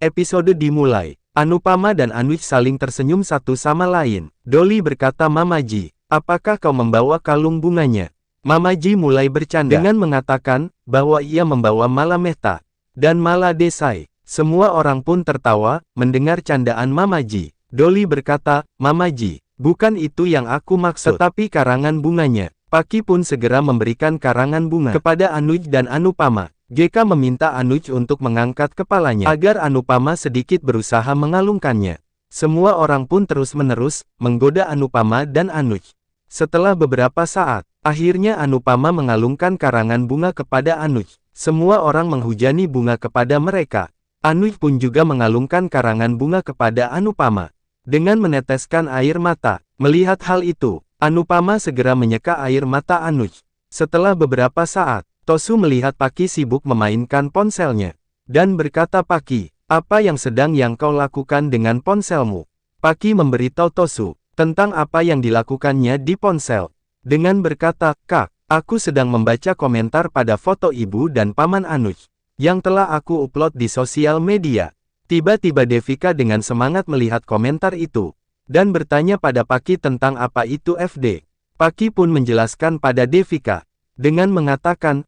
Episode dimulai. Anupama dan Anuj saling tersenyum satu sama lain. Dolly berkata, "Mamaji, apakah kau membawa kalung bunganya?" Mamaji mulai bercanda dengan mengatakan bahwa ia membawa Mala Mehta dan Mala Desai. Semua orang pun tertawa mendengar candaan Mamaji. Dolly berkata, "Mamaji, bukan itu yang aku maksud, tetapi karangan bunganya." Paki pun segera memberikan karangan bunga kepada Anuj dan Anupama. GK meminta Anuj untuk mengangkat kepalanya agar Anupama sedikit berusaha mengalungkannya. Semua orang pun terus-menerus menggoda Anupama dan Anuj. Setelah beberapa saat, akhirnya Anupama mengalungkan karangan bunga kepada Anuj. Semua orang menghujani bunga kepada mereka. Anuj pun juga mengalungkan karangan bunga kepada Anupama dengan meneteskan air mata. Melihat hal itu, Anupama segera menyeka air mata Anuj. Setelah beberapa saat, Tosu melihat Paki sibuk memainkan ponselnya dan berkata, "Paki, apa yang sedang kau lakukan dengan ponselmu?" Paki memberitahu Tosu tentang apa yang dilakukannya di ponsel dengan berkata, "Kak, aku sedang membaca komentar pada foto ibu dan paman Anuj yang telah aku upload di sosial media." Tiba-tiba Devika dengan semangat melihat komentar itu dan bertanya pada Paki tentang apa itu FD. Paki pun menjelaskan pada Devika dengan mengatakan,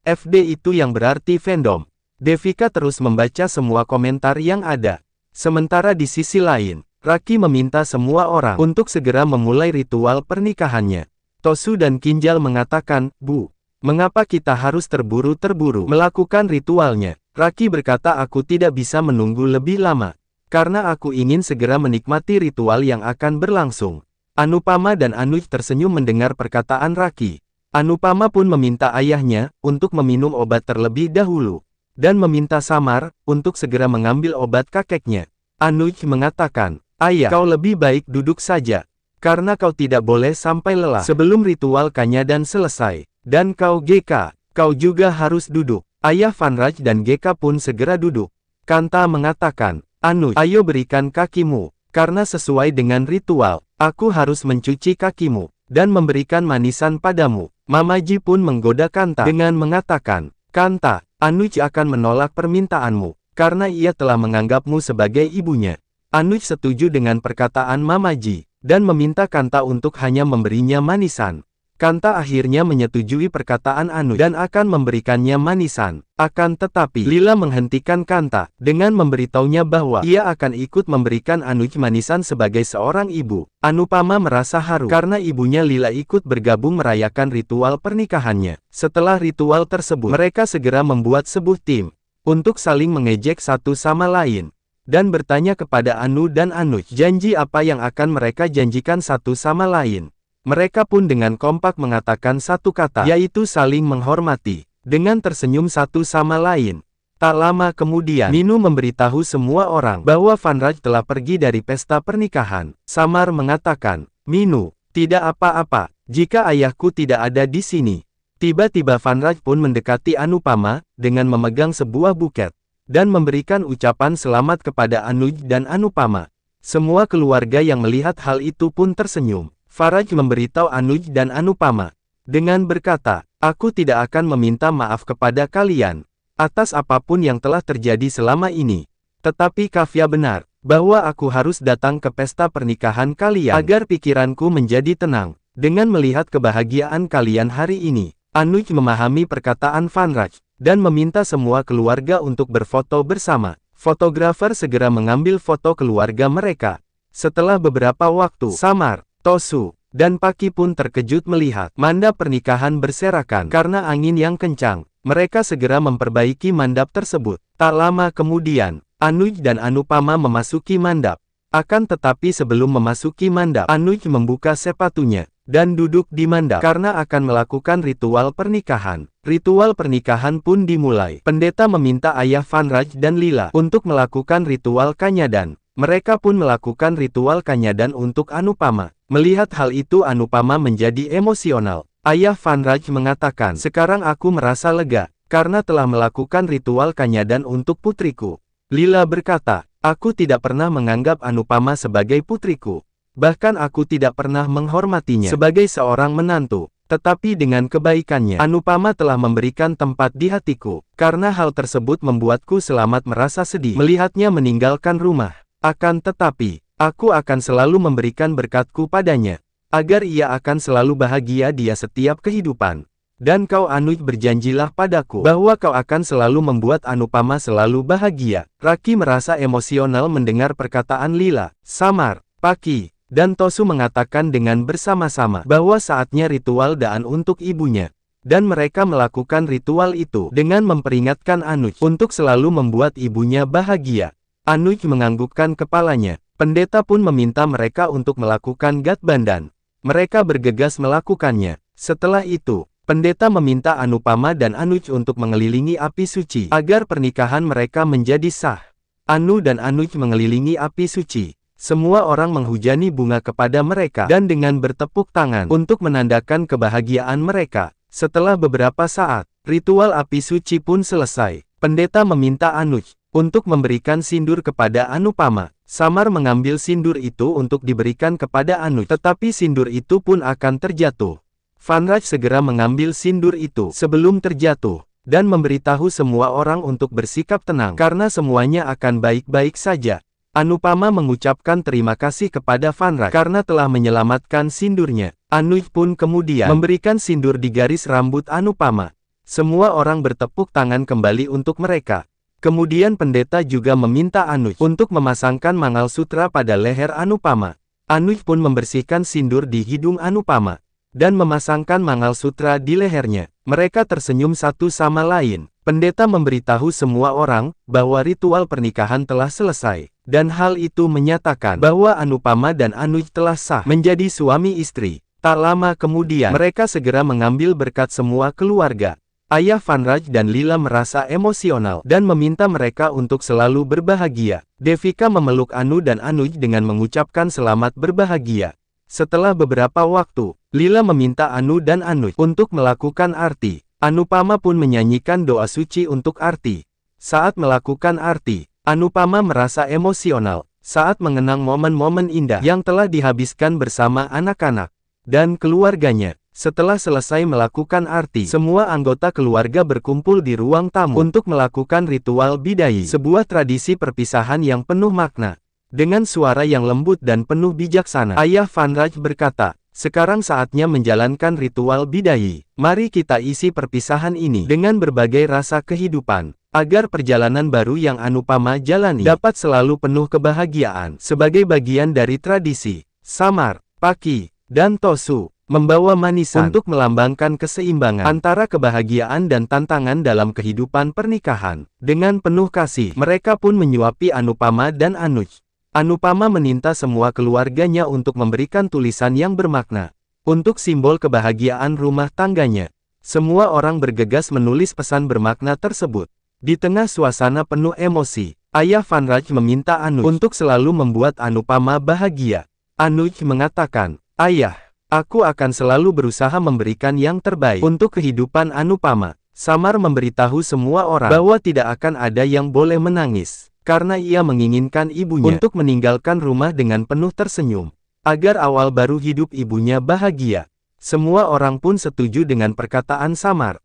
FD itu yang berarti fandom." Devika terus membaca semua komentar yang ada. Sementara di sisi lain, Raki meminta semua orang untuk segera memulai ritual pernikahannya. Tosu dan Kinjal mengatakan, "Bu, mengapa kita harus terburu-terburu melakukan ritualnya?" Raki berkata, "Aku tidak bisa menunggu lebih lama, karena aku ingin segera menikmati ritual yang akan berlangsung." Anupama dan Anuj tersenyum mendengar perkataan Raki. Anupama pun meminta ayahnya untuk meminum obat terlebih dahulu, dan meminta Samar untuk segera mengambil obat kakeknya. Anuj mengatakan, "Ayah, kau lebih baik duduk saja, karena kau tidak boleh sampai lelah sebelum ritual kanyadan selesai. Dan kau GK, kau juga harus duduk." Ayah Vanraj dan GK pun segera duduk. Kanta mengatakan, "Anuj, ayo berikan kakimu, karena sesuai dengan ritual, aku harus mencuci kakimu dan memberikan manisan padamu." Mamaji pun menggoda Kanta dengan mengatakan, "Kanta, Anuj akan menolak permintaanmu, karena ia telah menganggapmu sebagai ibunya." Anuj setuju dengan perkataan Mamaji, dan meminta Kanta untuk hanya memberinya manisan. Kanta akhirnya menyetujui perkataan Anuj dan akan memberikannya manisan. Akan tetapi, Lila menghentikan Kanta dengan memberitahunya bahwa ia akan ikut memberikan Anuj manisan sebagai seorang ibu. Anupama merasa haru karena ibunya Lila ikut bergabung merayakan ritual pernikahannya. Setelah ritual tersebut, mereka segera membuat sebuah tim untuk saling mengejek satu sama lain dan bertanya kepada Anu dan Anuj janji apa yang akan mereka janjikan satu sama lain. Mereka pun dengan kompak mengatakan satu kata, yaitu saling menghormati, dengan tersenyum satu sama lain. Tak lama kemudian, Ninu memberitahu semua orang bahwa Vanraj telah pergi dari pesta pernikahan. Samar mengatakan, "Minu, tidak apa-apa, jika ayahku tidak ada di sini." Tiba-tiba Vanraj pun mendekati Anupama, dengan memegang sebuah buket, dan memberikan ucapan selamat kepada Anuj dan Anupama. Semua keluarga yang melihat hal itu pun tersenyum. Faraj memberitahu Anuj dan Anupama dengan berkata, "Aku tidak akan meminta maaf kepada kalian atas apapun yang telah terjadi selama ini. Tetapi Kafya benar, bahwa aku harus datang ke pesta pernikahan kalian agar pikiranku menjadi tenang dengan melihat kebahagiaan kalian hari ini." Anuj memahami perkataan Vanraj dan meminta semua keluarga untuk berfoto bersama. Fotografer segera mengambil foto keluarga mereka. Setelah beberapa waktu, Samar, Tosu, dan Paki pun terkejut melihat mandap pernikahan berserakan karena angin yang kencang. Mereka segera memperbaiki mandap tersebut. Tak lama kemudian, Anuj dan Anupama memasuki mandap. Akan tetapi sebelum memasuki mandap, Anuj membuka sepatunya dan duduk di mandap karena akan melakukan ritual pernikahan. Ritual pernikahan pun dimulai. Pendeta meminta ayah Vanraj dan Lila untuk melakukan ritual kanyadan. Mereka pun melakukan ritual kanyadan untuk Anupama. Melihat hal itu Anupama menjadi emosional. Ayah Vanraj mengatakan, "Sekarang aku merasa lega, karena telah melakukan ritual kanyadan untuk putriku." Lila berkata, "Aku tidak pernah menganggap Anupama sebagai putriku. Bahkan aku tidak pernah menghormatinya sebagai seorang menantu. Tetapi dengan kebaikannya, Anupama telah memberikan tempat di hatiku. Karena hal tersebut membuatku selamat merasa sedih melihatnya meninggalkan rumah. Akan tetapi, aku akan selalu memberikan berkatku padanya, agar ia akan selalu bahagia dia setiap kehidupan. Dan kau Anuj berjanjilah padaku bahwa kau akan selalu membuat Anupama selalu bahagia. Raki merasa emosional mendengar perkataan Lila, Samar, Paki, dan Tosu mengatakan dengan bersama-sama bahwa saatnya ritual Daan untuk ibunya. Dan mereka melakukan ritual itu dengan memperingatkan Anuj untuk selalu membuat ibunya bahagia. Anuj menganggukkan kepalanya. Pendeta pun meminta mereka untuk melakukan Gatbandan. Mereka bergegas melakukannya. Setelah itu, pendeta meminta Anupama dan Anuj untuk mengelilingi api suci agar pernikahan mereka menjadi sah. Anu dan Anuj mengelilingi api suci. Semua orang menghujani bunga kepada mereka dan dengan bertepuk tangan untuk menandakan kebahagiaan mereka. Setelah beberapa saat, ritual api suci pun selesai. Pendeta meminta Anuj untuk memberikan sindur kepada Anupama. Samar mengambil sindur itu untuk diberikan kepada Anuj, tetapi sindur itu pun akan terjatuh. Vanraj segera mengambil sindur itu sebelum terjatuh, dan memberitahu semua orang untuk bersikap tenang karena semuanya akan baik-baik saja. Anupama mengucapkan terima kasih kepada Vanraj karena telah menyelamatkan sindurnya. Anuj pun kemudian memberikan sindur di garis rambut Anupama. Semua orang bertepuk tangan kembali untuk mereka. Kemudian pendeta juga meminta Anuj untuk memasangkan mangalsutra pada leher Anupama. Anuj pun membersihkan sindur di hidung Anupama dan memasangkan mangalsutra di lehernya. Mereka tersenyum satu sama lain. Pendeta memberitahu semua orang bahwa ritual pernikahan telah selesai, dan hal itu menyatakan bahwa Anupama dan Anuj telah sah menjadi suami istri. Tak lama kemudian, mereka segera mengambil berkat semua keluarga. Ayah Vanraj dan Lila merasa emosional dan meminta mereka untuk selalu berbahagia. Devika memeluk Anu dan Anuj dengan mengucapkan selamat berbahagia. Setelah beberapa waktu, Lila meminta Anu dan Anuj untuk melakukan arti. Anupama pun menyanyikan doa suci untuk arti. Saat melakukan arti, Anupama merasa emosional saat mengenang momen-momen indah yang telah dihabiskan bersama anak-anak dan keluarganya. Setelah selesai melakukan arti, semua anggota keluarga berkumpul di ruang tamu untuk melakukan ritual bidayi, sebuah tradisi perpisahan yang penuh makna. Dengan suara yang lembut dan penuh bijaksana, Ayah Vanraj berkata, "Sekarang saatnya menjalankan ritual bidayi. Mari kita isi perpisahan ini dengan berbagai rasa kehidupan, agar perjalanan baru yang Anupama jalani dapat selalu penuh kebahagiaan." Sebagai bagian dari tradisi, Samar, Paki, dan Tosu membawa manisan untuk melambangkan keseimbangan antara kebahagiaan dan tantangan dalam kehidupan pernikahan. Dengan penuh kasih, mereka pun menyuapi Anupama dan Anuj. Anupama meminta semua keluarganya untuk memberikan tulisan yang bermakna untuk simbol kebahagiaan rumah tangganya. Semua orang bergegas menulis pesan bermakna tersebut. Di tengah suasana penuh emosi, Ayah Vanraj meminta Anuj untuk selalu membuat Anupama bahagia. Anuj mengatakan, "Ayah, aku akan selalu berusaha memberikan yang terbaik untuk kehidupan Anupama." Samar memberitahu semua orang bahwa tidak akan ada yang boleh menangis, karena ia menginginkan ibunya untuk meninggalkan rumah dengan penuh tersenyum, agar awal baru hidup ibunya bahagia. Semua orang pun setuju dengan perkataan Samar.